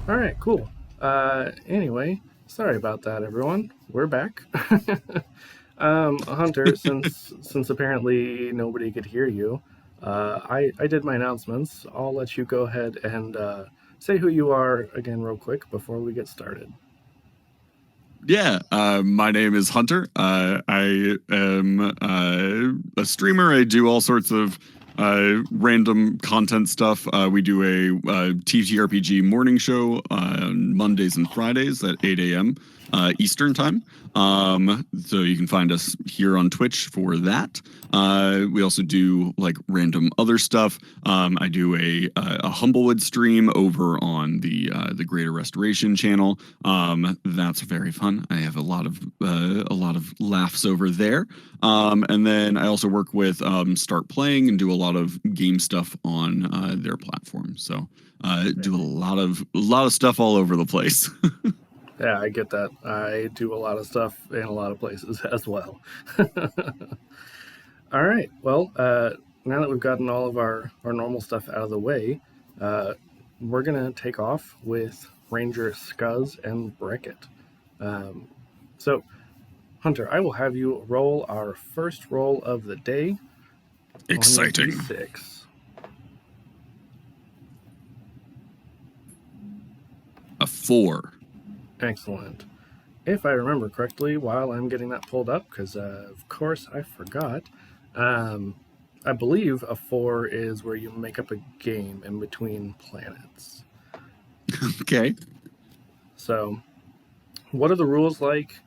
All right, cool. Anyway, sorry about that, everyone. We're back. Hunter, since apparently nobody could hear you, I did my announcements. I'll let you go ahead and say who you are again, real quick, before we get started. Yeah, my name is Hunter. I am a streamer. I do all sorts of random content stuff. We do a TTRPG morning show on Mondays and Fridays at 8 a.m. Eastern time. So you can find us here on Twitch for that. We also do like random other stuff. I do a Humblewood stream over on the Greater Restoration channel. That's very fun. I have a lot of laughs over there. And then I also work with Start Playing and do a lot of game stuff on their platform. So do a lot of stuff all over the place. Yeah, I get that. I do a lot of stuff in a lot of places as well. All right. Well, now that we've gotten all of our normal stuff out of the way, we're going to take off with Ranger Scuzz and Breckett. So, Hunter, I will have you roll our first roll of the day. Exciting. On your D6. A 4. Excellent. If I remember correctly, while I'm getting that pulled up, because of course I forgot, I believe a 4 is where you make up a game in between planets. Okay. So, what are the rules like?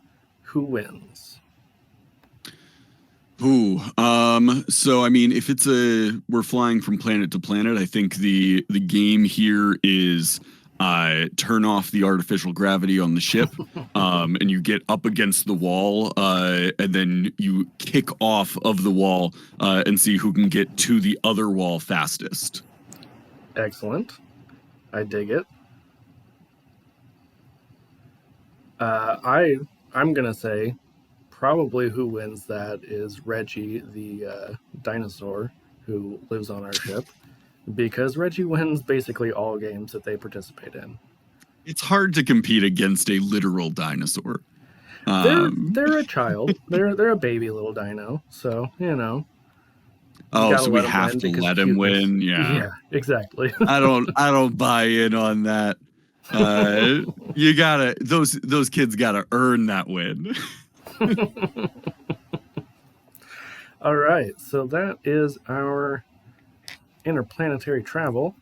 Who wins? Ooh, so I mean, if we're flying from planet to planet, I think the game here is turn off the artificial gravity on the ship, and you get up against the wall, and then you kick off of the wall, and see who can get to the other wall fastest. Excellent. I dig it. I'm gonna say probably who wins that is Reggie, the dinosaur who lives on our ship, because Reggie wins basically all games that they participate in. It's hard to compete against a literal dinosaur. They're a child. They're a baby little dino, so you know. Oh, so we have to let him win. Yeah, exactly. I don't buy in on that. You gotta those kids gotta earn that win. All right, so that is our interplanetary travel,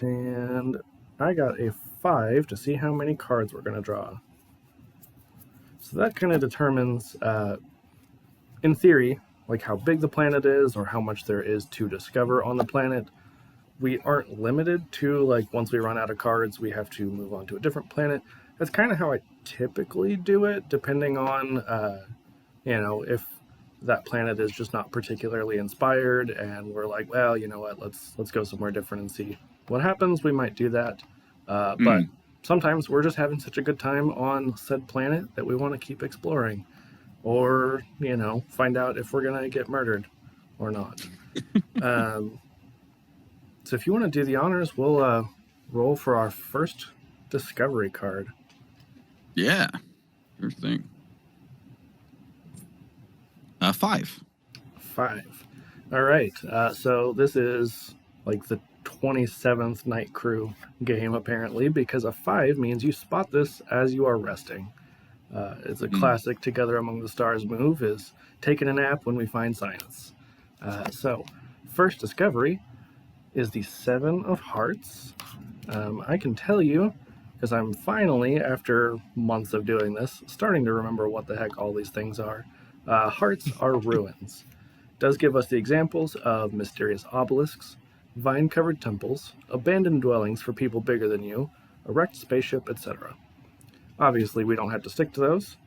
and I got a 5 to see how many cards we're going to draw. So that kind of determines, in theory, like how big the planet is or how much there is to discover on the planet. We aren't limited to, like, once we run out of cards, we have to move on to a different planet. That's kind of how I typically do it, depending on, if that planet is just not particularly inspired and we're like, well, you know what, let's go somewhere different and see what happens. We might do that. But sometimes we're just having such a good time on said planet that we want to keep exploring, or find out if we're gonna get murdered or not. So if you want to do the honors, we'll roll for our first discovery card. Yeah, sure thing. 5. 5. All right. So this is like the 27th Night Crew game, apparently, because a 5 means you spot this as you are resting. It's a classic Together Among the Stars move, is taking a nap when we find science. So first discovery is the 7 of Hearts. I can tell you, because I'm finally, after months of doing this, starting to remember what the heck all these things are. Hearts are ruins. Does give us the examples of mysterious obelisks, vine-covered temples, abandoned dwellings for people bigger than you, a wrecked spaceship, etc. Obviously, we don't have to stick to those.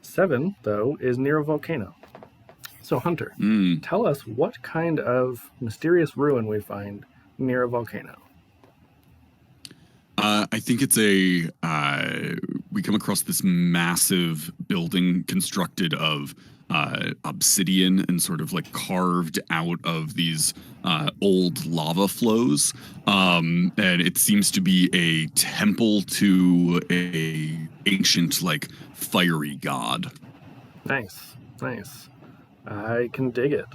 7, though, is near a volcano. So, Hunter, tell us what kind of mysterious ruin we find near a volcano. I think it's we come across this massive building constructed of obsidian and sort of like carved out of these old lava flows. And it seems to be a temple to a ancient, like, fiery god. Nice. I can dig it.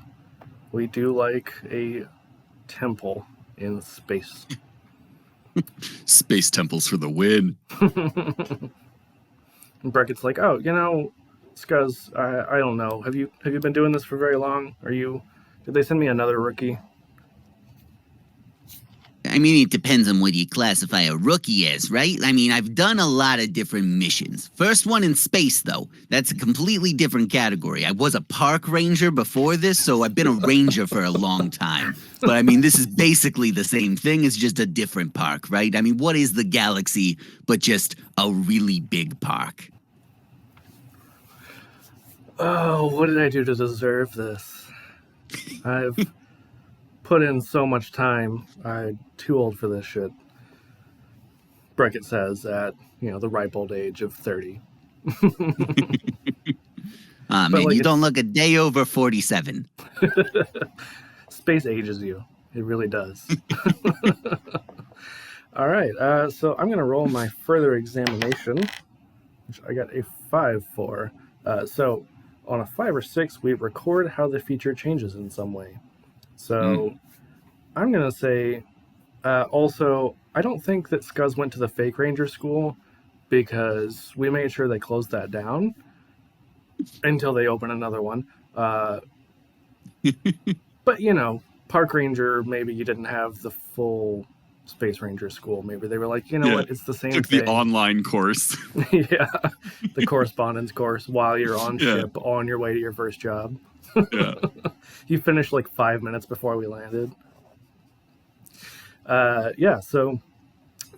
We do like a temple in space. Space temples for the win. And Breckett's like, oh, Scuzz, I don't know. Have you been doing this for very long? Did they send me another rookie? I mean, it depends on what you classify a rookie as, right? I mean, I've done a lot of different missions. First one in space, though. That's a completely different category. I was a park ranger before this, so I've been a ranger for a long time. But I mean, this is basically the same thing. It's just a different park, right? I mean, what is the galaxy but just a really big park? Oh, what did I do to deserve this? I've put in so much time. I'm too old for this shit. Breckett says at, the ripe old age of 30. Man, you don't look a day over 47. Space ages you. It really does. All right, so I'm going to roll my further examination, which I got a 5 for. So on a 5 or 6, we record how the feature changes in some way. So I'm going to say, also, I don't think that Scuzz went to the fake Ranger school because we made sure they closed that down until they open another one. But, Park Ranger, maybe you didn't have the full Space Ranger school. Maybe they were like, what, it's the same Took thing. the online course. Yeah, the correspondence course while you're on ship on your way to your first job. Yeah. You finished like 5 minutes before we landed. So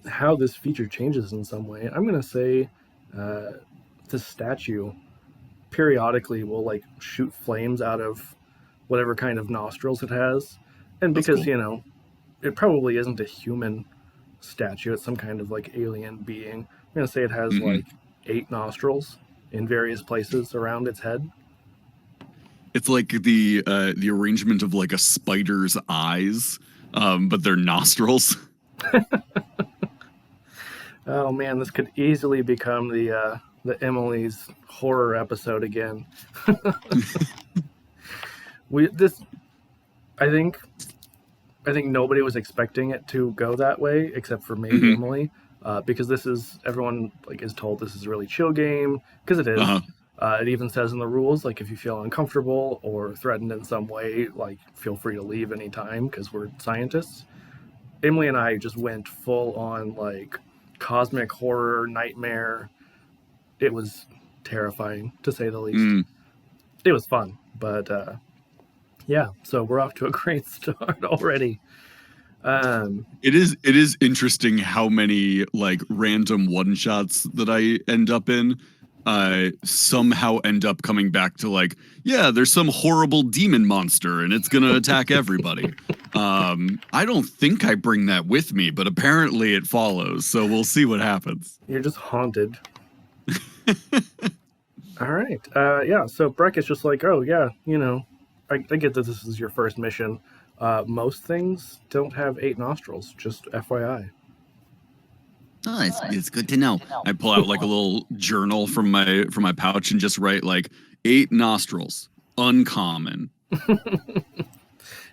how this feature changes in some way, I'm going to say the statue periodically will like shoot flames out of whatever kind of nostrils it has. And because, cool. It probably isn't a human statue, it's some kind of like alien being. I'm going to say it has like 8 nostrils in various places around its head. It's like the arrangement of like a spider's eyes, but they're nostrils. Oh man, this could easily become the Emily's horror episode again. I think nobody was expecting it to go that way except for maybe Emily, because everyone like is told this is a really chill game because it is. It even says in the rules, like, if you feel uncomfortable or threatened in some way, like, feel free to leave anytime because we're scientists. Emily and I just went full on, like, cosmic horror, nightmare. It was terrifying, to say the least. It was fun, but, so we're off to a great start already. It is interesting how many, like, random one-shots that I end up in somehow end up coming back to like, there's some horrible demon monster and it's gonna attack everybody. I don't think I bring that with me, but apparently it follows, so we'll see what happens. You're just haunted. All right. So Breckett's just like, oh yeah, I get that this is your first mission. Most things don't have 8 nostrils, just FYI. Oh, it's good to know. I pull out like a little journal from my pouch and just write like 8 nostrils, uncommon.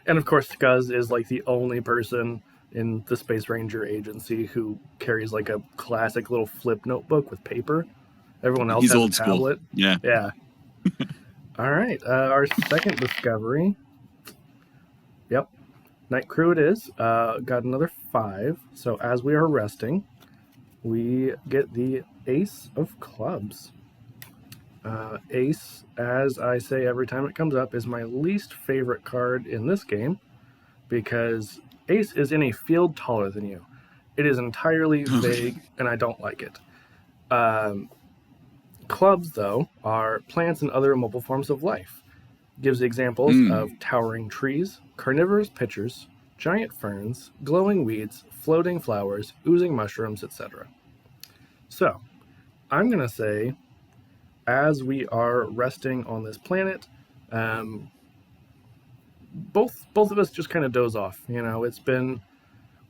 And of course, Scuzz is like the only person in the Space Ranger agency who carries like a classic little flip notebook with paper. Everyone else has old a tablet. School. Yeah. All right, our second discovery. Yep, Night Crew it is. Got another 5. So as we are resting, we get the Ace of Clubs. Ace, as I say every time it comes up, is my least favorite card in this game because Ace is in a field taller than you. It is entirely vague, and I don't like it. Clubs, though, are plants and other mobile forms of life. Gives examples of towering trees, carnivorous pitchers, giant ferns, glowing weeds, floating flowers, oozing mushrooms, etc. So, I'm going to say as we are resting on this planet, both of us just kind of doze off. It's been,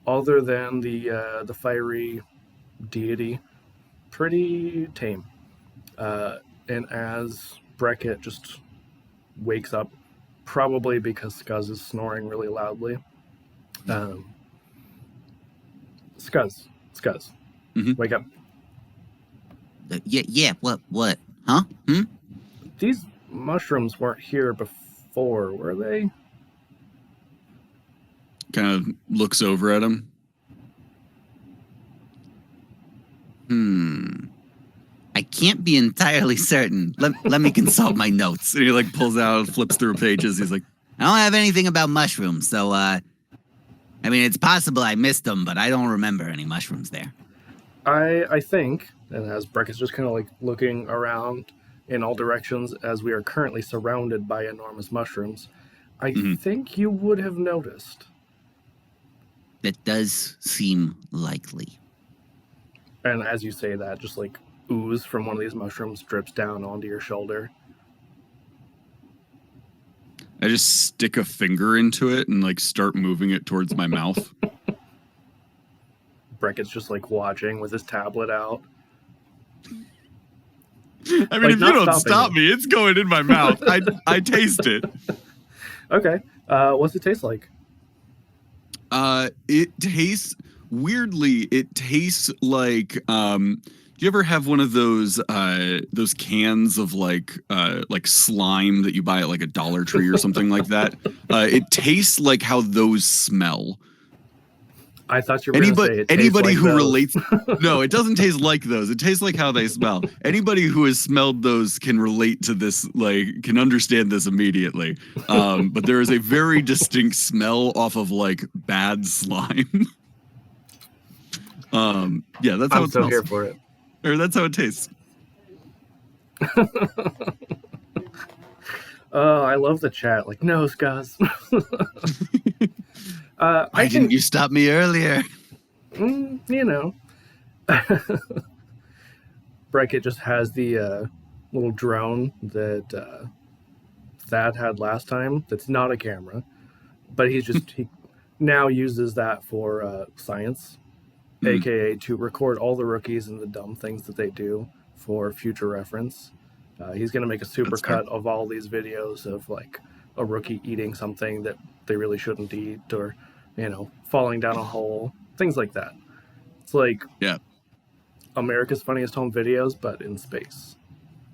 other than the fiery deity, pretty tame. And as Breckett just wakes up, probably because Scuzz is snoring really loudly. Scuzz, wake up. Yeah, what? Huh? These mushrooms weren't here before, were they? Kind of looks over at him. I can't be entirely certain. Let me consult my notes. And he like pulls out, flips through pages. He's like, I don't have anything about mushrooms, so I mean, it's possible I missed them, but I don't remember any mushrooms there. I think, and as Breckett's just kind of like looking around in all directions, as we are currently surrounded by enormous mushrooms, I think you would have noticed. That does seem likely. And as you say that, just like ooze from one of these mushrooms drips down onto your shoulder. I just stick a finger into it and like start moving it towards my mouth. Breckett's just like watching with his tablet out. I mean, if you don't stop me, it's going in my mouth. I taste it. Okay. What's it taste like? It tastes weirdly. It tastes like. Do you ever have one of those cans of like slime that you buy at like a Dollar Tree or something like that? It tastes like how those smell. I thought you were going to say it anybody like who those. relates. No, it doesn't taste like those. It tastes like how they smell. Anybody who has smelled those can relate to this, like can understand this immediately. But there is a very distinct smell off of like bad slime. Yeah, that's how I'm it so smells. here for it. Or that's how it tastes. Oh, I love the chat. Like, no, Scuzz. Why didn't you stop me earlier? Breckett just has the little drone that Thad had last time. That's not a camera, but he now uses that for science, aka to record all the rookies and the dumb things that they do for future reference. He's going to make a supercut of all these videos of like a rookie eating something that they really shouldn't eat, or falling down a hole, things like that. It's like America's Funniest Home Videos, but in space.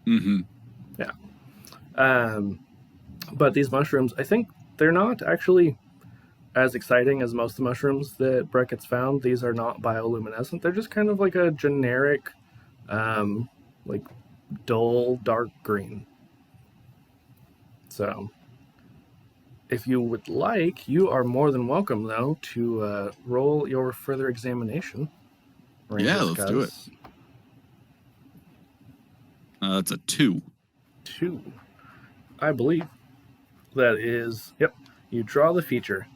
Yeah. But these mushrooms, I think they're not actually as exciting as most of the mushrooms that Breckett's found. These are not bioluminescent. They're just kind of like a generic, like dull, dark green. So if you would like, you are more than welcome, though, to roll your further examination. Yeah, let's do it. That's a 2. 2. I believe that is, yep, you draw the feature,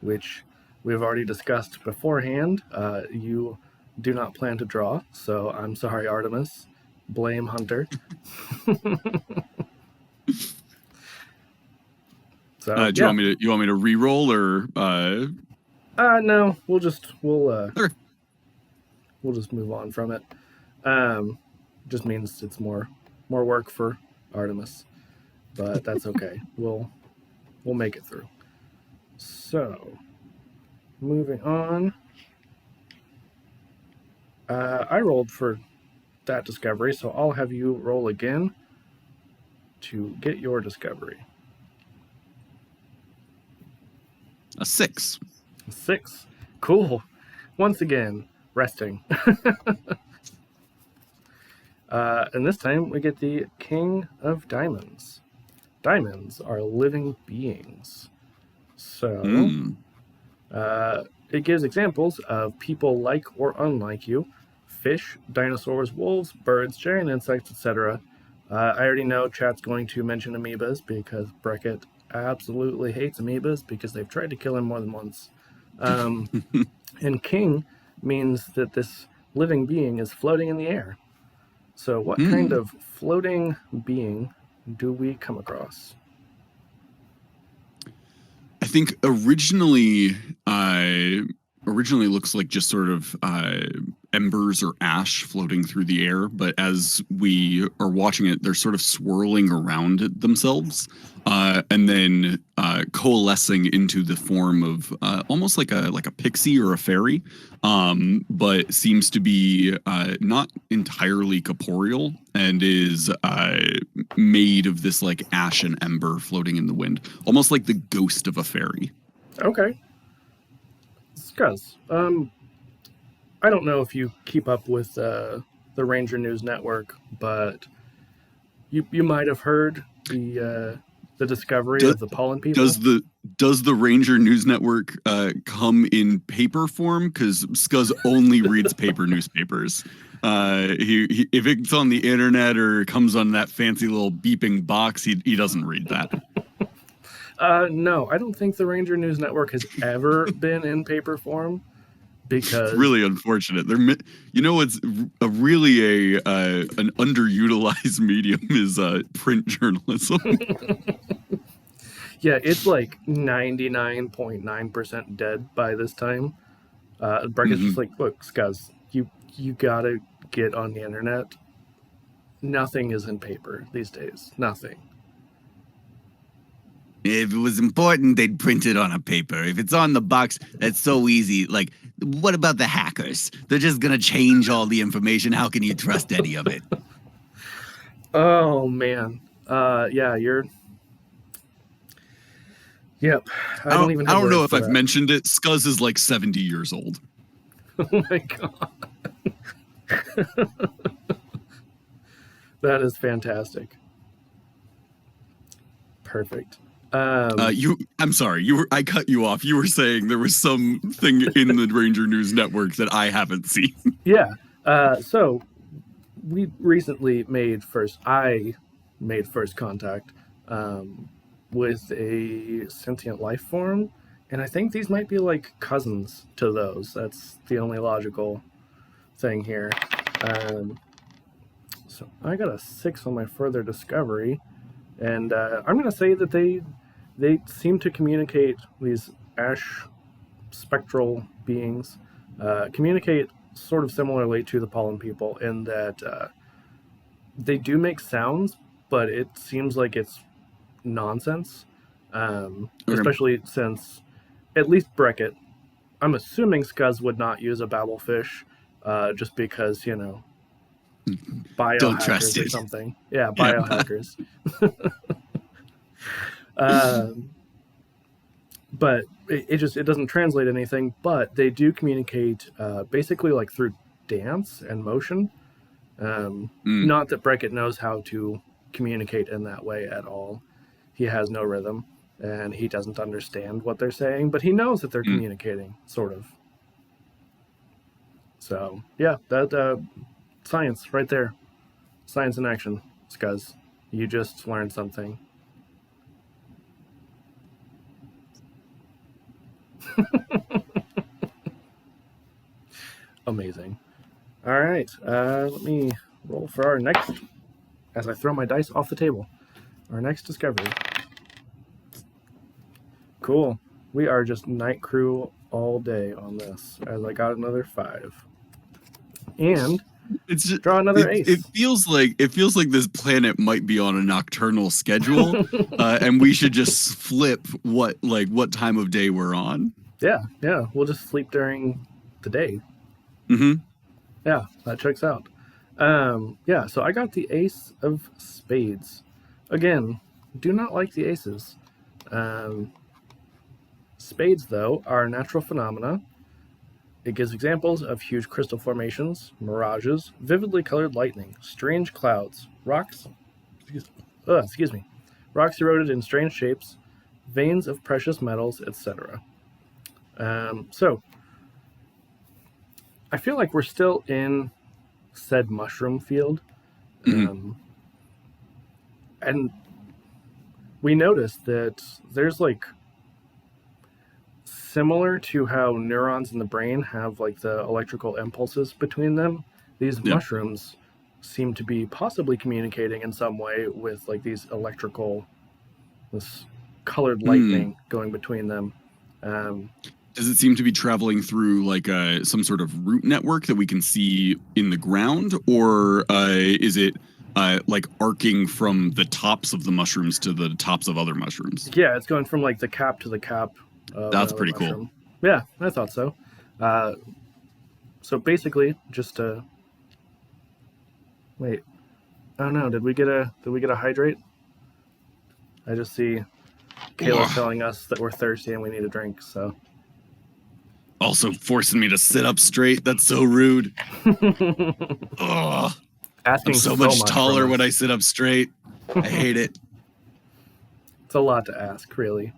which we've already discussed beforehand. You do not plan to draw, so I'm sorry, Artemis. Blame Hunter. So, you want me to re-roll or no, we'll just move on from it. Just means it's more work for Artemis, but that's okay. We'll make it through. So, moving on. I rolled for that discovery, so I'll have you roll again to get your discovery. A 6. 6. Cool. Once again, resting. And this time we get the King of Diamonds. Diamonds are living beings. So, it gives examples of people like or unlike you. Fish, dinosaurs, wolves, birds, giant insects, etc. I already know chat's going to mention amoebas because Breckett absolutely hates amoebas because they've tried to kill him more than once. And king means that this living being is floating in the air. So what kind of floating being do we come across? I think originally looks like just sort of embers or ash floating through the air, but as we are watching it, they're sort of swirling around themselves, and then coalescing into the form of almost like a pixie or a fairy, but seems to be not entirely corporeal and is made of this like ash and ember floating in the wind, almost like the ghost of a fairy. Okay. Scuzz, I don't know if you keep up with the Ranger News Network, but you might have heard the discovery of the pollen people. Does the Ranger News Network come in paper form? Because Scuzz only reads paper newspapers. He if it's on the internet or comes on that fancy little beeping box, he doesn't read that. No, I don't think the Ranger News Network has ever been in paper form, because it's really unfortunate. It's really an underutilized medium is print journalism. Yeah, it's like 99.9% dead by this time. Breckett's just like, look, Scuzz, you gotta get on the internet. Nothing is in paper these days. Nothing. If it was important, they'd print it on a paper. If it's on the box, that's so easy. Like, what about the hackers? They're just going to change all the information. How can you trust any of it? Oh, man. Yeah, you're... Yep. I don't know if I've mentioned it. Scuzz is like 70 years old. Oh, my God. That is fantastic. Perfect. I'm sorry. I cut you off. You were saying there was something in the Ranger News Network that I haven't seen. Yeah. So we recently I made first contact with a sentient life form, and I think these might be like cousins to those. That's the only logical thing here. So I got a 6 on my further discovery, and I'm going to say that they seem to communicate, these ash spectral beings communicate sort of similarly to the pollen people, in that they do make sounds, but it seems like it's nonsense, especially since at least Breckett, I'm assuming Scuzz would not use a babblefish just because, biohackers Don't trust or it. something. Yeah, biohackers. But it doesn't translate anything, but they do communicate basically like through dance and motion. Not that Breckett knows how to communicate in that way at all. He has no rhythm, and he doesn't understand what they're saying, but he knows that they're communicating, sort of. So, yeah, that science right there. Science in action, Scuzz. You just learned something. Amazing. All right, let me roll for our next, as I throw my dice off the table, our next discovery. Cool. We are just night crew all day on this, as I got another 5. And it's just, draw another ace. It feels like this planet might be on a nocturnal schedule, and we should just flip what time of day we're on. Yeah. We'll just sleep during the day. Mm-hmm. Yeah, that checks out. Yeah, so I got the Ace of Spades. Again, do not like the aces. Spades, though, are natural phenomena. It gives examples of huge crystal formations, mirages, vividly colored lightning, strange clouds, rocks eroded in strange shapes, veins of precious metals, etc. So, I feel like we're still in said mushroom field. And we noticed that there's like, similar to how neurons in the brain have like the electrical impulses between them, these mushrooms seem to be possibly communicating in some way with like these this colored lightning going between them. Does it seem to be traveling through like some sort of root network that we can see in the ground, or is it like arcing from the tops of the mushrooms to the tops of other mushrooms? Yeah, it's going from like the cap to the cap. That's pretty cool. Yeah, I thought so. So basically, just wait. Oh no, did we get a hydrate? I just see Kayla telling us that we're thirsty and we need a drink. So also forcing me to sit up straight. That's so rude. Ugh. Asking I'm so much taller when I sit up straight. I hate it. It's a lot to ask, really.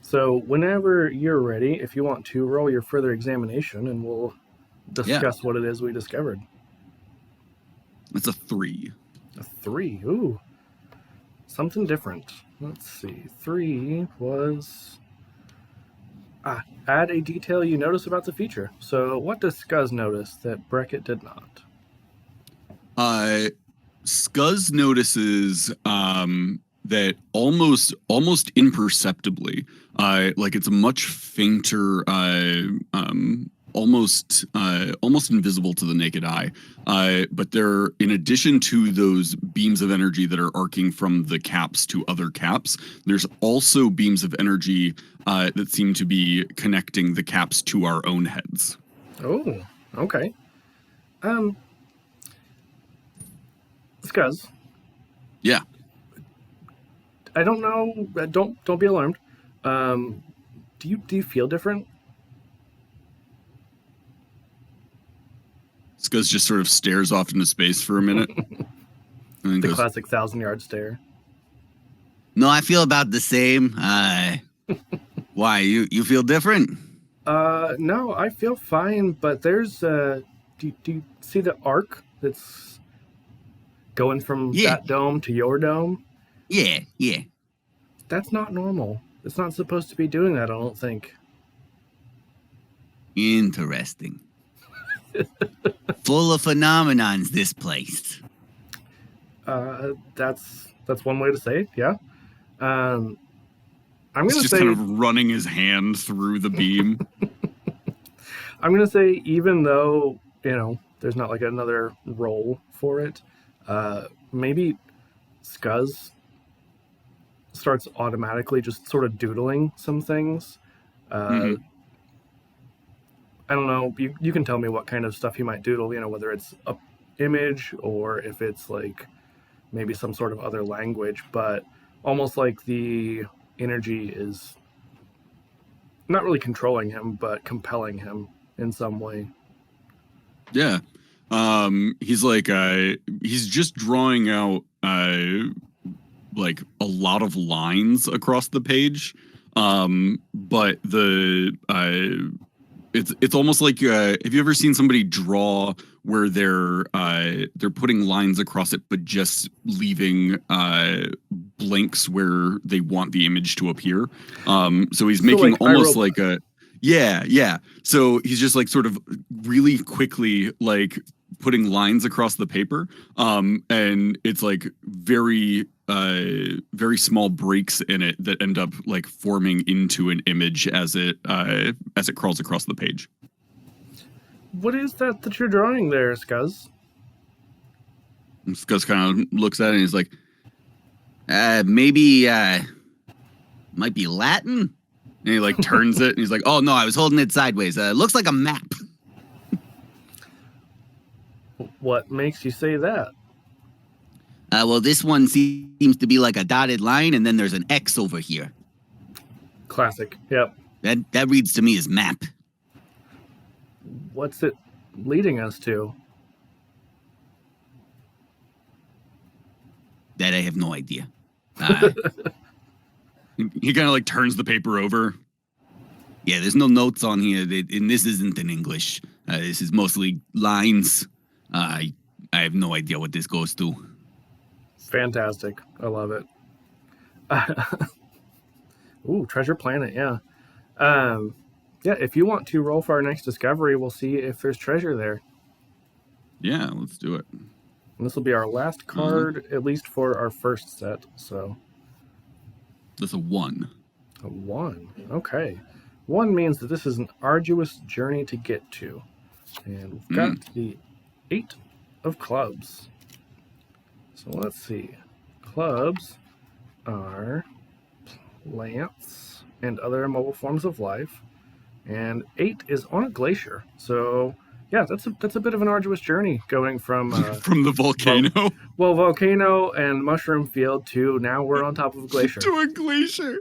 So whenever you're ready, if you want to, roll your further examination and we'll discuss what it is we discovered. It's a 3. A 3. Ooh. Something different. Let's see. 3 was... add a detail you notice about the feature. So what does Scuzz notice that Breckett did not? Scuzz notices that almost imperceptibly, like it's a much fainter, almost invisible to the naked eye. But there, in addition to those beams of energy that are arcing from the caps to other caps, there's also beams of energy that seem to be connecting the caps to our own heads. Oh, okay. Scuzz. Yeah. I don't know. Don't be alarmed. Do you feel different? Scuzz just sort of stares off into space for a minute. And then The classic 1,000-yard stare. No, I feel about the same. Why, you feel different? No, I feel fine, but there's do you see the arc that's going from that dome to your dome? Yeah. That's not normal. It's not supposed to be doing that, I don't think. Interesting. Full of phenomenons, this place. That's one way to say it, yeah. I'm He's gonna just say kind of running his hand through the beam. I'm gonna say, even though, there's not like another role for it, maybe Scuzz starts automatically just sort of doodling some things. I don't know. You can tell me what kind of stuff he might doodle, whether it's a image or if it's like maybe some sort of other language, but almost like the energy is not really controlling him, but compelling him in some way. Yeah. He's like, he's just drawing out, like a lot of lines across the page. But it's almost like, have you ever seen somebody draw where they're putting lines across it, but just leaving blanks where they want the image to appear? So he's making like almost like a, yeah. So he's just like sort of really quickly like putting lines across the paper, and it's like very small breaks in it that end up like forming into an image as it crawls across the page. What is that you're drawing there, Scuzz? And Scuzz kind of looks at it and he's like, maybe might be Latin. And he like turns it and he's like, oh no, I was holding it sideways. Looks like a map. What makes you say that? Well, this one seems to be like a dotted line, and then there's an X over here. Classic. Yep. That reads to me as map. What's it leading us to? That I have no idea. He kind of like turns the paper over. Yeah, there's no notes on here, and this isn't in English. This is mostly lines. I have no idea what this goes to. Fantastic. I love it. Ooh, Treasure Planet, yeah. Yeah, if you want to roll for our next discovery, we'll see if there's treasure there. Yeah, let's do it. And this will be our last card, at least for our first set. So That's a 1. a 1. Okay. 1 means that this is an arduous journey to get to. And we've got the 8 of clubs. So let's see. Clubs are plants and other immobile forms of life. And 8 is on a glacier. So yeah, that's a bit of an arduous journey going from from the volcano volcano and mushroom field to now we're on top of a glacier. to a glacier.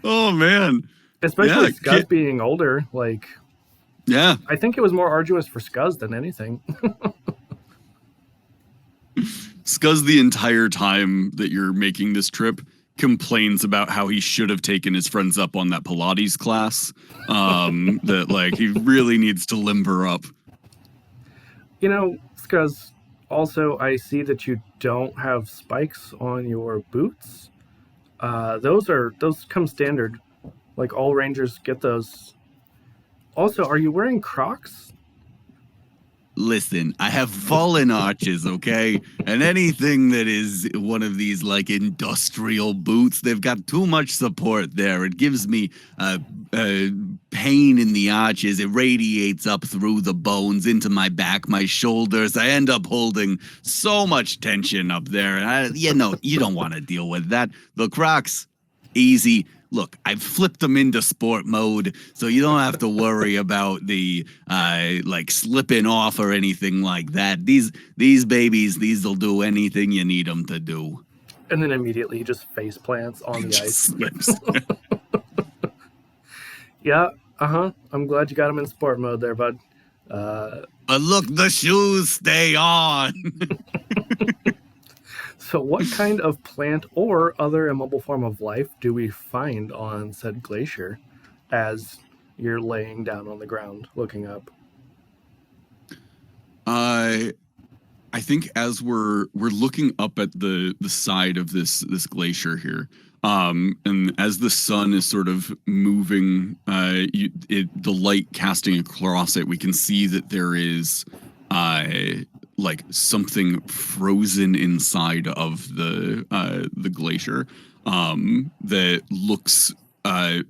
Oh man. Especially Scuzz being older, like yeah. I think it was more arduous for Scuzz than anything. Scuzz the entire time that you're making this trip complains about how he should have taken his friends up on that Pilates class. That like he really needs to limber up. You know, Scuzz, also I see that you don't have spikes on your boots. Those come standard. Like all Rangers get those. Also, are you wearing Crocs? Listen, I have fallen arches, okay? And anything that is one of these, like, industrial boots, they've got too much support there. It gives me pain in the arches. It radiates up through the bones into my back, my shoulders. I end up holding so much tension up there. And you don't want to deal with that. The Crocs, easy. Look, I've flipped them into sport mode, so you don't have to worry about the like slipping off or anything like that. These babies, these'll do anything you need them to do. And then immediately he just face plants on the ice. Slips. Yeah, I'm glad you got him in sport mode there, bud. But look, the shoes stay on. So what kind of plant or other immobile form of life do we find on said glacier as you're laying down on the ground looking up? I think as we're looking up at the side of this glacier here, and as the sun is sort of moving, the light casting across it, we can see that there is like something frozen inside of the glacier that looks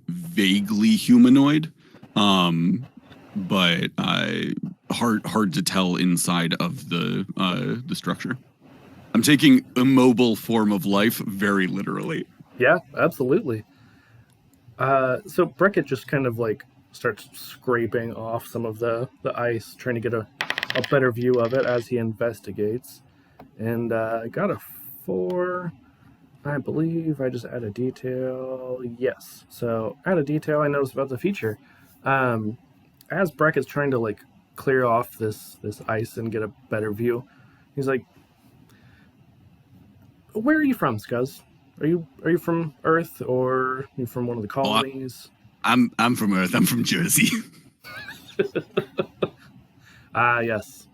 vaguely humanoid, but hard to tell inside of the structure. I'm taking immobile form of life very literally. Yeah, absolutely. So Breckett just kind of like starts scraping off some of the ice, trying to get a better view of it as he investigates. And got a 4. I believe I just add a detail. Yes. So add a detail I noticed about the feature. As Breckett's trying to like clear off this ice and get a better view, he's like, "Where are you from, Scuzz? Are you from Earth or are you from one of the colonies?" I'm from Earth. I'm from Jersey. Yes.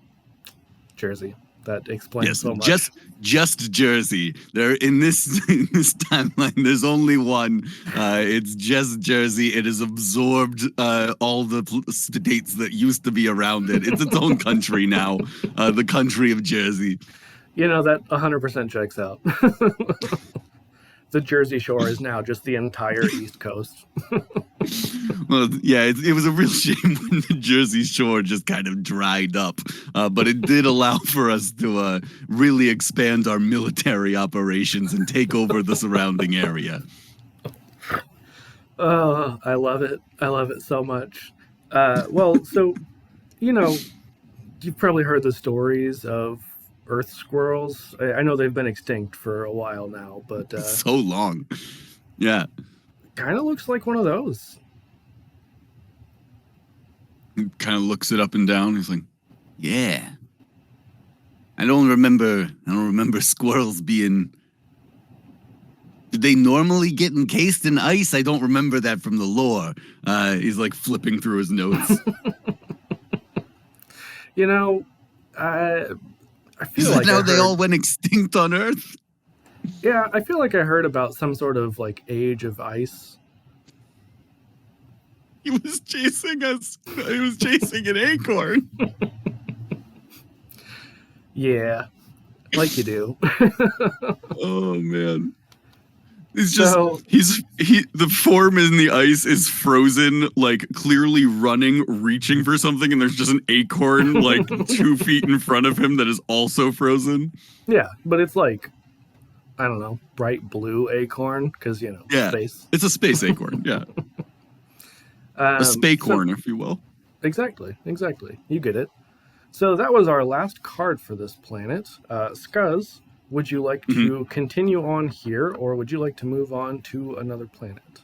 Jersey. That explains so much. Just Jersey. There in this timeline, there's only one. It's just Jersey. It has absorbed all the states that used to be around it. It's its own country now. The country of Jersey. You know, that 100% checks out. The Jersey Shore is now just the entire East Coast. Well, yeah, it was a real shame when the Jersey Shore just kind of dried up, but it did allow for us to really expand our military operations and take over the surrounding area. Oh, I love it. I love it so much. Well, so, you know, you've probably heard the stories of Earth squirrels. I know they've been extinct for a while now, but so long. Yeah. Kind of looks like one of those. He kind of looks it up and down. He's like, Yeah. I don't remember squirrels being. Did they normally get encased in ice? I don't remember that from the lore. he's like flipping through his notes. You know, I feel Is like that how they all went extinct on Earth? Yeah, I feel like I heard about some sort of like age of ice. He was chasing us. He was chasing an acorn. Yeah, like you do. Oh man. It's So- just the form in the ice is frozen, like clearly running, reaching for something, and there's just an acorn like 2 feet in front of him that is also frozen. Yeah, but it's like, I don't know, bright blue acorn, because, Yeah. space. It's a space acorn, yeah. A spacorn, if you will. Exactly. You get it. So that was our last card for this planet. Scuzz, would you like to continue on here, or would you like to move on to another planet?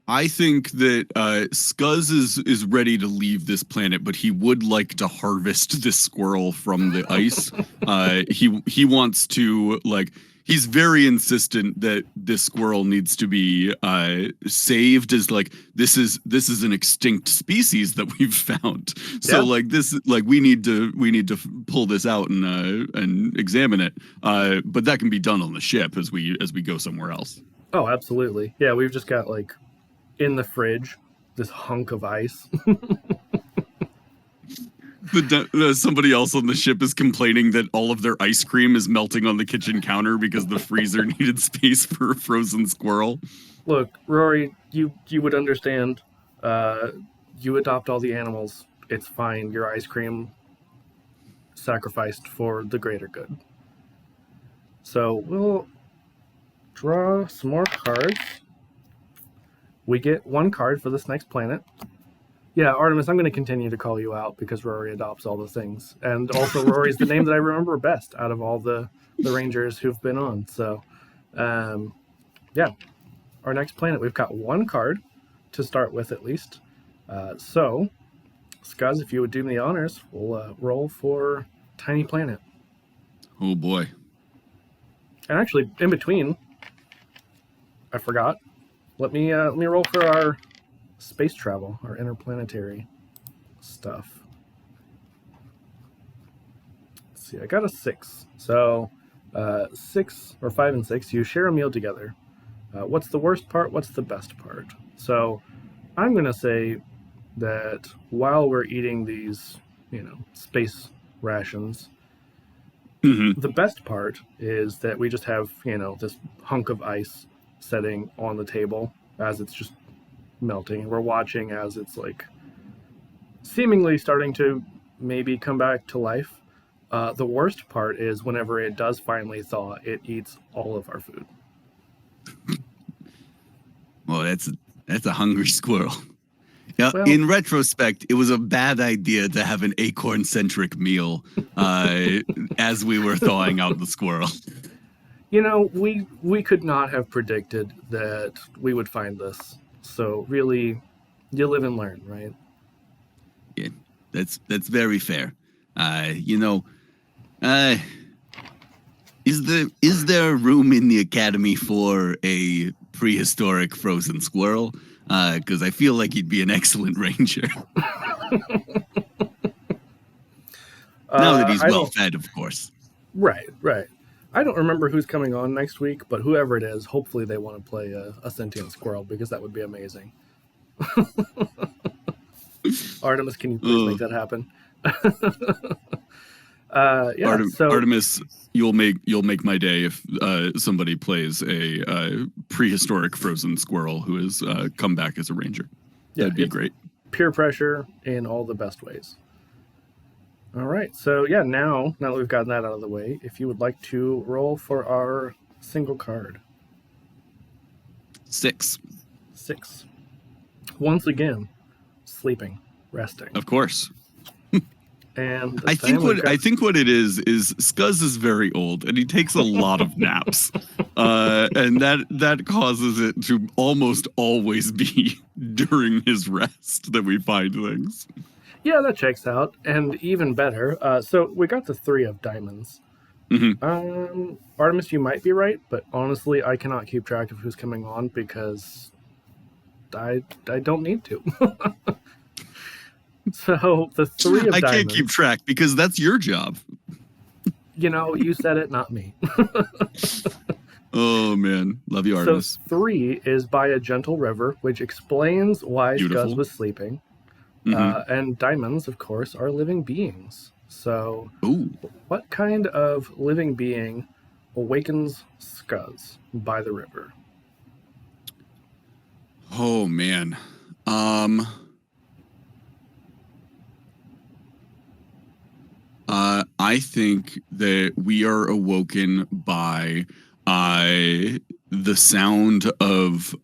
I think that Scuzz is ready to leave this planet, but he would like to harvest this squirrel from the ice. He wants to, like, he's very insistent that this squirrel needs to be saved, as like this is an extinct species that we've found. So like this, like we need to pull this out and examine it. But that can be done on the ship as we go somewhere else. Oh, absolutely. Yeah, we've just got like in the fridge this hunk of ice. Somebody else on the ship is complaining that all of their ice cream is melting on the kitchen counter because the freezer needed space for a frozen squirrel. Look, Rory, you would understand. You adopt all the animals. It's fine. Your ice cream sacrificed for the greater good. So we'll draw some more cards. We get one card for this next planet. Yeah, Artemis, I'm going to continue to call you out because Rory adopts all the things. And also Rory's the name that I remember best out of all the Rangers who've been on. So, yeah, our next planet, we've got one card to start with at least. So, Scuzz, if you would do me the honors, we'll roll for Tiny Planet. Oh, boy. And actually, in between, I forgot. Let me roll for our space travel, our interplanetary stuff. Let's see, I got a 6. So 6 or 5 and 6, you share a meal together. What's the worst part? What's the best part? So I'm going to say that while we're eating these, space rations, the best part is that we just have, this hunk of ice setting on the table as it's just melting. We're watching as it's like seemingly starting to maybe come back to life. The worst part is whenever it does finally thaw, it eats all of our food. Well, that's a hungry squirrel. Yeah, Well, in retrospect, it was a bad idea to have an acorn-centric meal as we were thawing out the squirrel. We could not have predicted that we would find this. So really, you live and learn, right? Yeah, that's very fair. Is there room in the academy for a prehistoric frozen squirrel? Because I feel like he'd be an excellent ranger. Now that he's well fed, of course. Right. I don't remember who's coming on next week, but whoever it is, hopefully they want to play a sentient squirrel because that would be amazing. Artemis, can you please make that happen? Artemis, you'll make my day if somebody plays a prehistoric frozen squirrel who has come back as a ranger. That'd be great. Peer pressure in all the best ways. All right, so yeah, now that we've gotten that out of the way, if you would like to roll for our single card. 6. Once again, sleeping, resting. Of course. And I think what it is Scuzz is very old and he takes a lot of naps, and that causes it to almost always be during his rest that we find things. Yeah, that checks out. And even better, so we got the 3 of diamonds. Artemis, you might be right, but honestly, I cannot keep track of who's coming on because I don't need to. So the 3 of diamonds. I can't keep track because that's your job. You said it, not me. Oh, man. Love you, Artemis. So 3 is by a gentle river, which explains why Scuzz was sleeping. And diamonds, of course, are living beings. So, Ooh. what kind of living being awakens Scuzz by the river? Oh man. I think that we are awoken by the sound of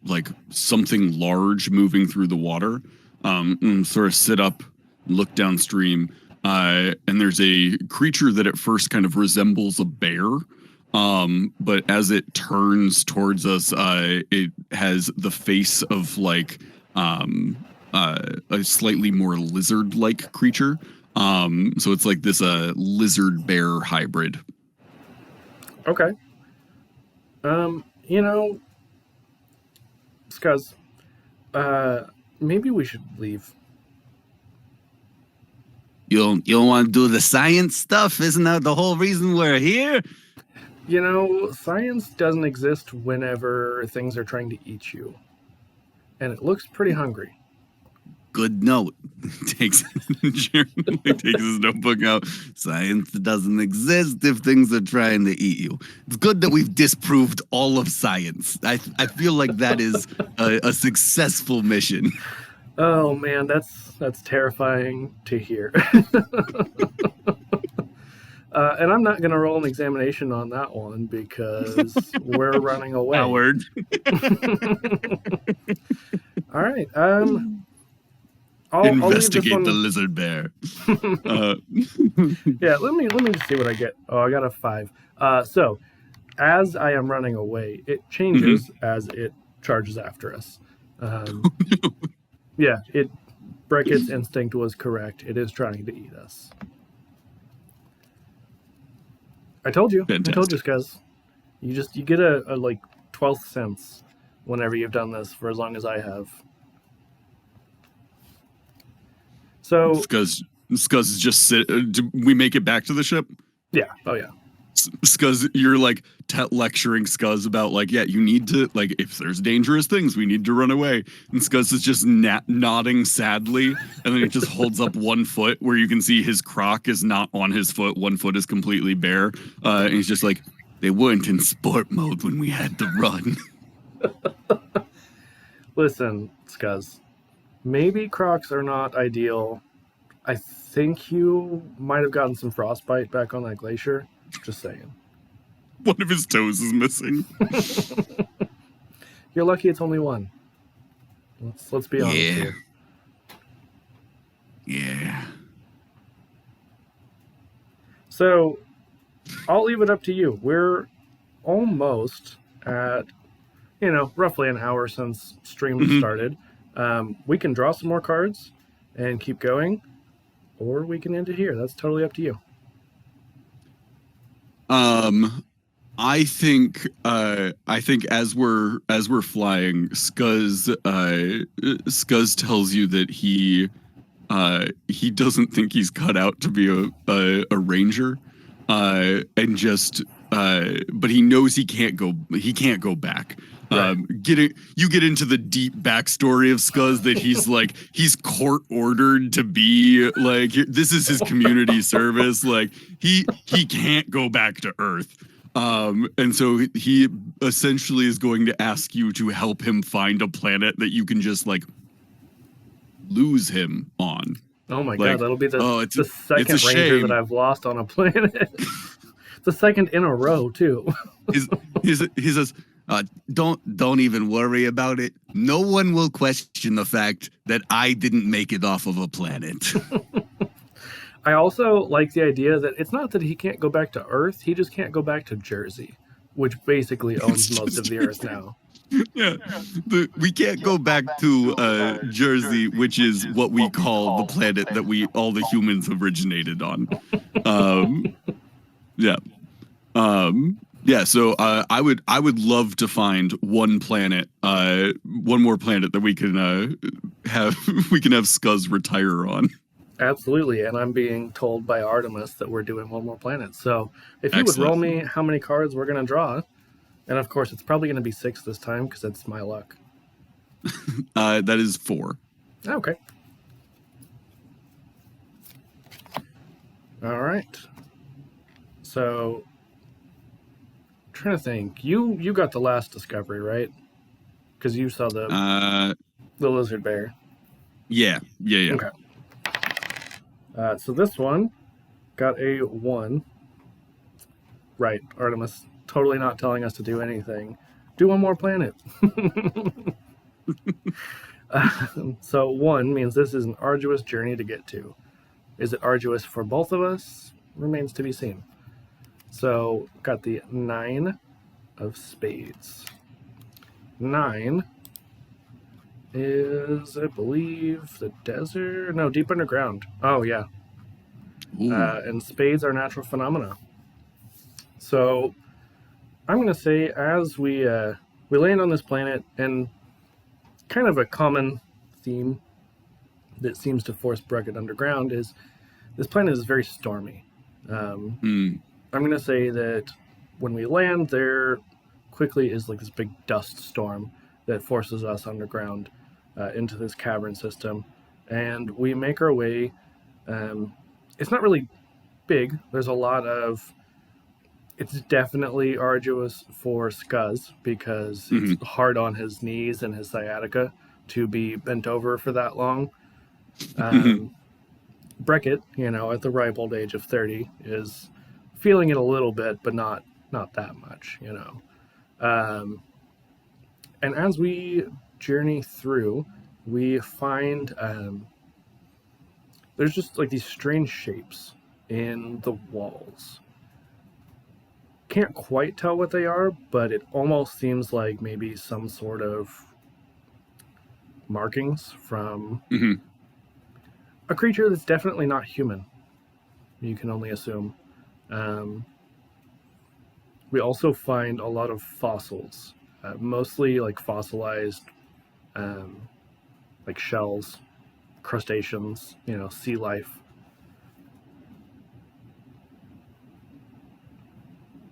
like something large moving through the water. Sort of sit up, look downstream, and there's a creature that at first kind of resembles a bear. But as it turns towards us, it has the face of like a slightly more lizard-like creature. So it's like this lizard bear hybrid. Okay. Scuzz, maybe we should leave. You don't want to do the science stuff? Isn't that the whole reason we're here? Science doesn't exist whenever things are trying to eat you. And it looks pretty hungry. Good note. Jeremy takes his notebook out. Science doesn't exist if things are trying to eat you. It's good that we've disproved all of science. I feel like that is a successful mission. Oh man, that's terrifying to hear. And I'm not going to roll an examination on that one because we're running away. Howard. All right. Investigate the lizard bear. Yeah, let me just see what I get. Oh, I got a 5. So as I am running away, it changes as it charges after us. Yeah, Breckett's instinct was correct. It is trying to eat us. I told you. Fantastic. I told you, Scuzz. You get a like 12th sense whenever you've done this for as long as I have. So Scuzz is just do we make it back to the ship? Yeah. Oh yeah. Scuzz, you're like lecturing Scuzz about like, yeah, you need to like if there's dangerous things, we need to run away. And Scuzz is just nodding sadly, and then he just holds up one foot where you can see his croc is not on his foot. One foot is completely bare, and he's just like, they weren't in sport mode when we had to run. Listen, Scuzz. Maybe crocs are not ideal. I think you might have gotten some frostbite back on that glacier. Just saying. One of his toes is missing. You're lucky it's only one. Let's be honest here. Yeah. So, I'll leave it up to you. We're almost at, roughly an hour since stream started. We can draw some more cards and keep going, or we can end it here. That's totally up to you. I think as we're flying, Scuzz tells you that he doesn't think he's cut out to be a ranger, and just but he knows he can't go back. Right. You get into the deep backstory of Scuzz that he's court ordered to be like, this is his community service. Like he can't go back to Earth. And so he essentially is going to ask you to help him find a planet that you can just like lose him on. Oh my god, that'll be the second it's a ranger shame. that I've lost on a planet. The second in a row too. He says, don't even worry about it. No one will question the fact that I didn't make it off of a planet. I also like the idea that it's not that he can't go back to Earth, he just can't go back to Jersey, which basically owns most of the Earth now. Yeah, we can't go back to Jersey, which is what we call the planet that all the humans originated on. Yeah. So I would love to find one more planet that we can have Scuzz retire on. Absolutely, and I'm being told by Artemis that we're doing one more planet. So if you would roll me how many cards we're going to draw, and of course it's probably going to be 6 this time because it's my luck. That is 4. Okay. All right. So, trying to think. You got the last discovery, right? Because you saw the lizard bear. Yeah. Okay. So this one got a 1. Right, Artemis. Totally not telling us to do anything. Do one more planet. So 1 means this is an arduous journey to get to. Is it arduous for both of us? Remains to be seen. So got the 9 of spades. 9 is, I believe, the desert. No, deep underground. Oh yeah. And spades are natural phenomena. So I'm going to say as we land on this planet, and kind of a common theme that seems to force Breckett underground is this planet is very stormy. I'm going to say that when we land, there quickly is like this big dust storm that forces us underground into this cavern system, and we make our way. It's not really big. There's a lot of. It's definitely arduous for Scuzz because it's hard on his knees and his sciatica to be bent over for that long. Breckett, at the ripe old age of 30, is feeling it a little bit, but not that much, And as we journey through, we find there's just like these strange shapes in the walls. Can't quite tell what they are, but it almost seems like maybe some sort of markings from a creature that's definitely not human. You can only assume. We also find a lot of fossils, mostly like fossilized, like shells, crustaceans, sea life.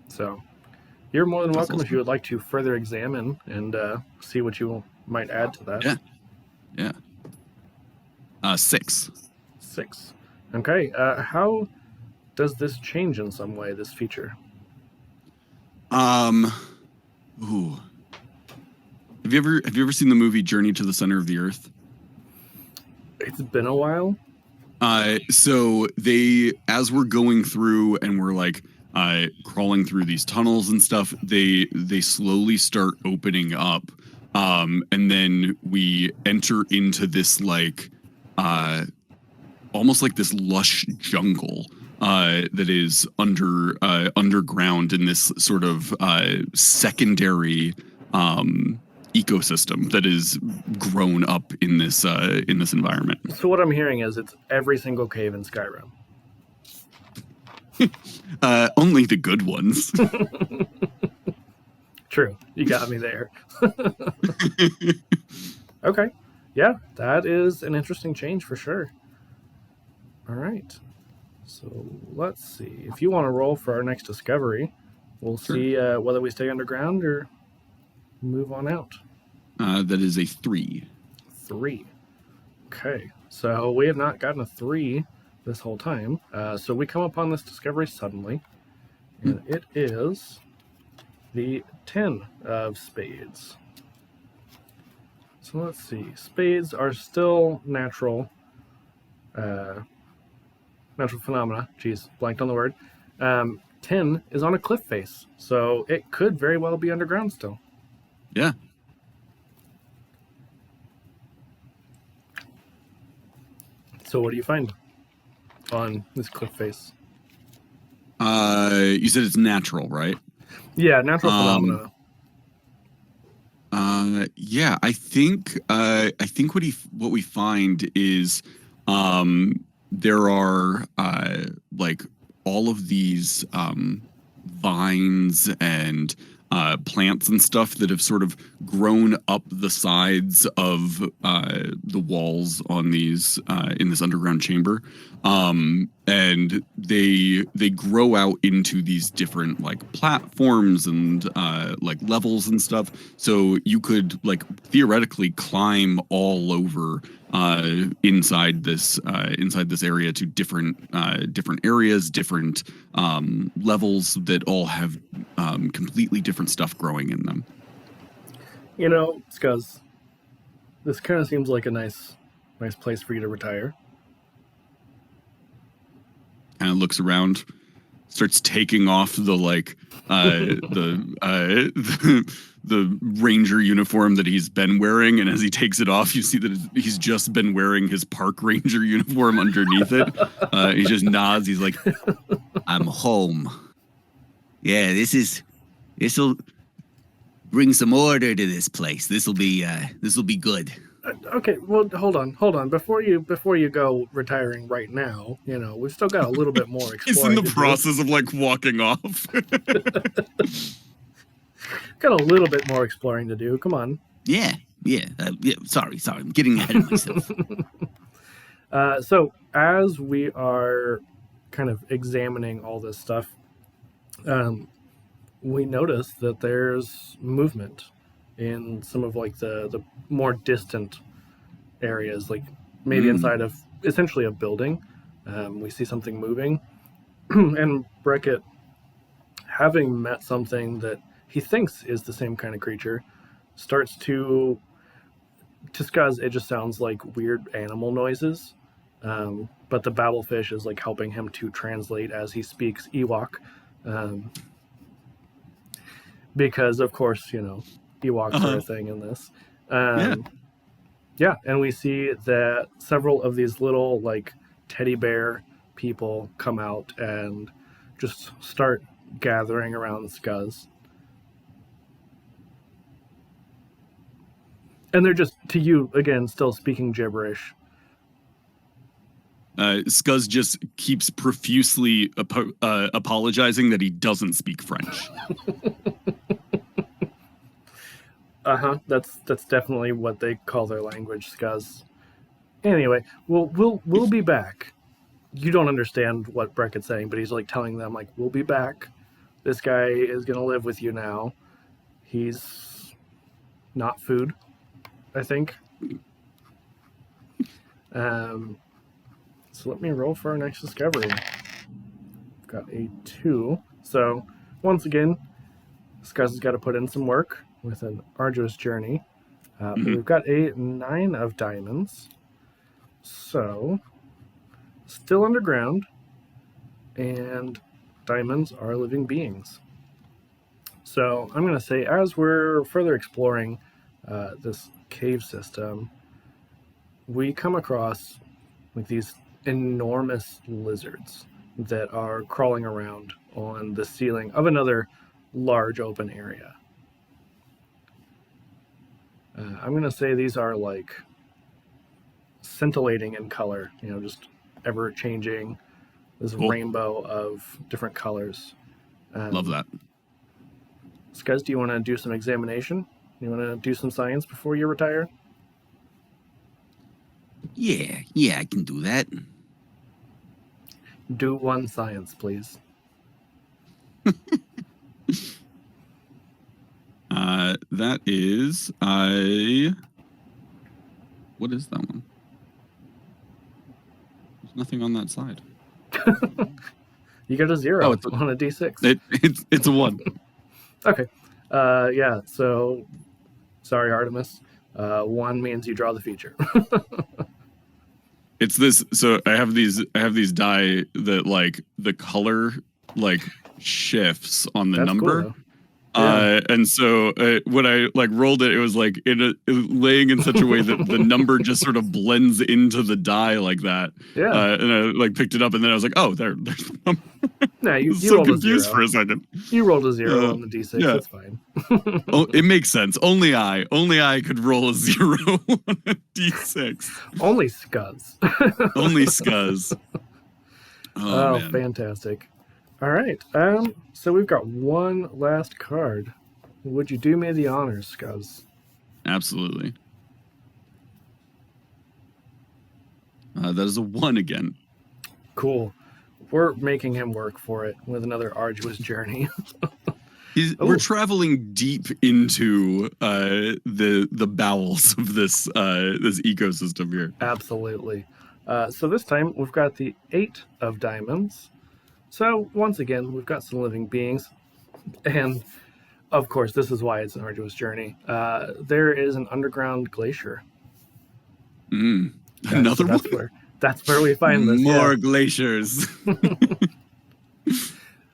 So you're more than welcome if you would like to further examine and see what you might add to that. Yeah. 6. 6. Okay. How does this change in some way, this feature? Have you ever seen the movie Journey to the Center of the Earth? It's been a while. So as we're going through and we're like crawling through these tunnels and stuff, they slowly start opening up, and then we enter into this like almost like this lush jungle that is underground in this sort of secondary ecosystem that is grown up in this environment. So what I'm hearing is it's every single cave in Skyrim. Only the good ones. True. You got me there. Okay. Yeah, that is an interesting change for sure. All right. So let's see. If you want to roll for our next discovery, we'll see whether we stay underground or move on out. That is a 3. 3. Okay. So we have not gotten a 3 this whole time. So we come upon this discovery suddenly. And it is the 10 of spades. So let's see. Spades are still natural phenomena. Jeez, blanked on the word. 10 is on a cliff face, so it could very well be underground still. Yeah. So what do you find on this cliff face? You said it's natural, right? Yeah, natural phenomena. Yeah, I think what we find is there are like all of these vines and plants and stuff that have sort of grown up the sides of the walls on these in this underground chamber, and they grow out into these different like platforms and like levels and stuff. So you could like theoretically climb all over inside this area to different areas, different levels that all have completely different stuff growing in them. You know, Scuzz, this kind of seems like a nice place for you to retire. Kind of looks around, starts taking off the like the ranger uniform that he's been wearing, and as he takes it off, you see that he's just been wearing his park ranger uniform underneath it. He just nods. He's like, I'm home. Yeah, this'll bring some order to this place. This'll be good. Okay, well, hold on. Before you go retiring right now, you know, we've still got a little bit more exploring. He's in the process of like walking off. Got a little bit more exploring to do. Come on. Yeah. Sorry. I'm getting ahead of myself. So as we are kind of examining all this stuff, we notice that there's movement in some of like the more distant areas, like maybe inside of essentially a building. We see something moving, and Breckett, having met something that he thinks is the same kind of creature, starts to Scuzz, it just sounds like weird animal noises. But the babblefish is like helping him to translate as he speaks Ewok. Because of course, you know, Ewoks are a thing in this. Yeah, and we see that several of these little like teddy bear people come out and just start gathering around Scuzz. And they're just, to you, again, still speaking gibberish. Scuzz just keeps profusely apologizing that he doesn't speak French. That's definitely what they call their language, Scuzz. Anyway, we'll be back. You don't understand what Breckett's saying, but he's like telling them like, we'll be back. This guy is gonna live with you now. He's not food, I think. So let me roll for our next discovery. Got a 2. So once again, Scuzz has got to put in some work with an arduous journey. But we've got a 9 of diamonds. So still underground, and diamonds are living beings. So I'm going to say, as we're further exploring this cave system, we come across like these enormous lizards that are crawling around on the ceiling of another large open area. I'm going to say these are like scintillating in color, you know, just ever changing, this rainbow of different colors. Love that. Scuzz, do you want to do some examination? You want to do some science before you retire? Yeah, I can do that. Do 1 science, please. That is what is that one? There's nothing on that side. You got a 0 on a D6. It's a 1. Okay. Yeah, so sorry, Artemis. 1 means you draw the feature. It's this. So I have these die that like the color like shifts on the number. Cool, yeah. And so when I like rolled it, it was like laying in such a way that the number just sort of blends into the die like that. Yeah. And I like picked it up, and then I was like, oh, there's the number. Nah, you so rolled confused a 0. for a second. You rolled a 0 on the D6. Yeah. That's fine. Oh, it makes sense. Only I could roll a 0 on a D6. Only Scuzz. Only Scuzz. Oh, man. Fantastic. All right. So we've got 1 last card. Would you do me the honors, Scuzz? Absolutely. That is a 1 again. Cool. We're making him work for it with another arduous journey. We're traveling deep into the bowels of this this ecosystem here. Absolutely. So this time we've got the 8 of diamonds. So once again, we've got some living beings. And of course, this is why it's an arduous journey. There is an underground glacier. Another one? That's where we find this. More glaciers.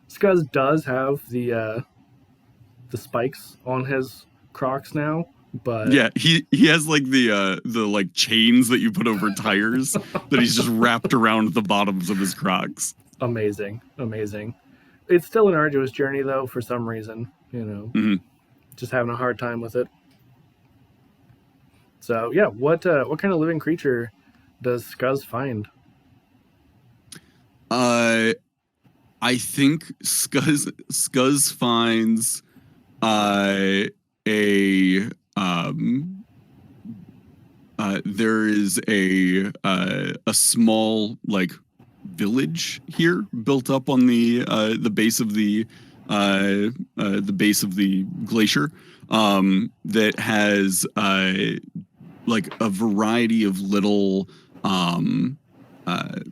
Scuzz does have the spikes on his Crocs now, but yeah, he has like the like chains that you put over tires that he's just wrapped around the bottoms of his Crocs. Amazing. It's still an arduous journey though, for some reason, just having a hard time with it. So yeah, what kind of living creature does Scuzz find? I think Scuzz finds there is a small like village here built up on the base of the base of the glacier that has like a variety of little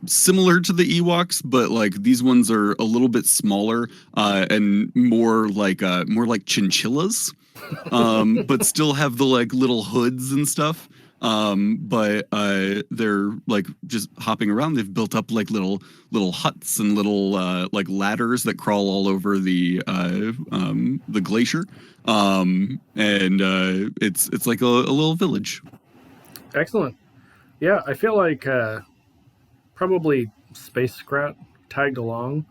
similar to the Ewoks, but like these ones are a little bit smaller and more like chinchillas, but still have the like little hoods and stuff. But they're like just hopping around. They've built up like little huts and little like ladders that crawl all over the glacier. And it's like a little village. Excellent. Yeah, I feel like probably Space Scrat tagged along,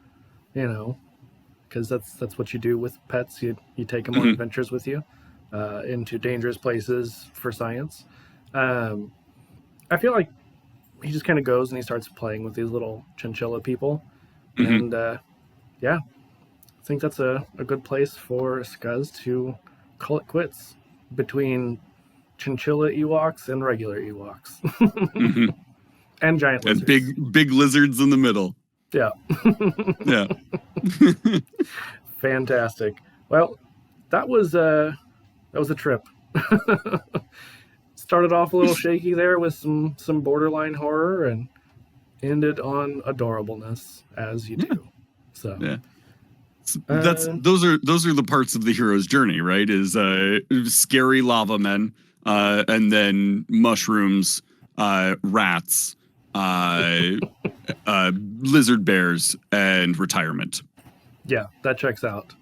because that's what you do with pets. You take them on adventures with you into dangerous places for science. I feel like he just kind of goes and he starts playing with these little chinchilla people. And yeah, I think that's a good place for Scuzz to call it quits between chinchilla Ewoks and regular Ewoks. And giant lizards. And big lizards in the middle. Yeah. Yeah. Fantastic. Well, that was a trip. Started off a little shaky there with some borderline horror and ended on adorableness, as you do. So yeah. Those are the parts of the hero's journey, right? Is scary lava men, and then mushrooms, rats, lizard bears, and retirement. Yeah, that checks out.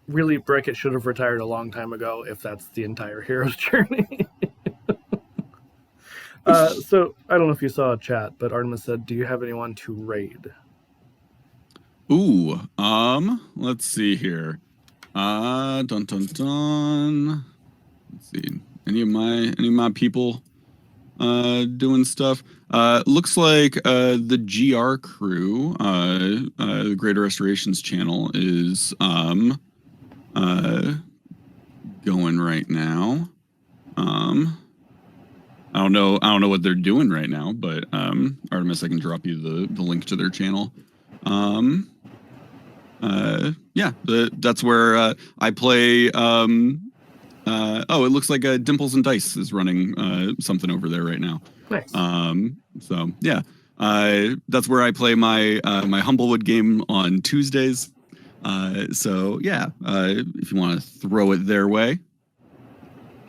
Really, Breckett should have retired a long time ago if that's the entire hero's journey. So, I don't know if you saw a chat, but Artemis said, do you have anyone to raid? Ooh, let's see here. Dun dun dun. Let's see. Any of my people doing stuff. Looks like the GR crew, the Greater Restorations channel, is going right now. I don't know what they're doing right now, but Artemis, I can drop you the link to their channel. Yeah, that's where I play. It looks like Dimples and Dice is running something over there right now. Nice. So yeah, that's where I play my my Humblewood game on Tuesdays. So yeah, if you want to throw it their way.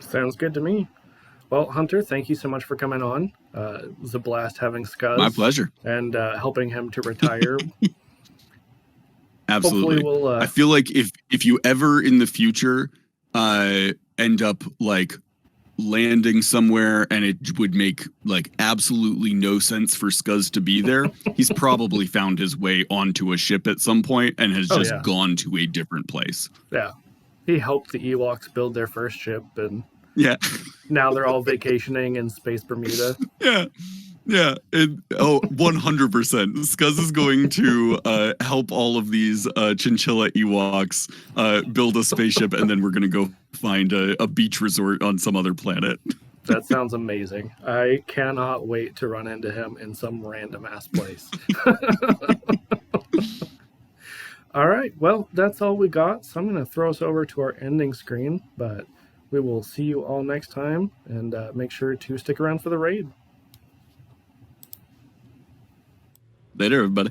Sounds good to me. Well, Hunter, thank you so much for coming on. It was a blast having Scuzz. My pleasure. And helping him to retire. Absolutely. I feel like if you ever in the future end up like landing somewhere and it would make like absolutely no sense for Scuzz to be there, he's probably found his way onto a ship at some point and has just gone to a different place. Yeah. He helped the Ewoks build their first ship, and yeah, now they're all vacationing in space Bermuda. Yeah. Yeah. 100%. Scuzz is going to help all of these chinchilla Ewoks build a spaceship, and then we're going to go find a beach resort on some other planet. That sounds amazing. I cannot wait to run into him in some random ass place. All right, well, that's all we got. So I'm going to throw us over to our ending screen, but we will see you all next time, and make sure to stick around for the raid. Later, everybody.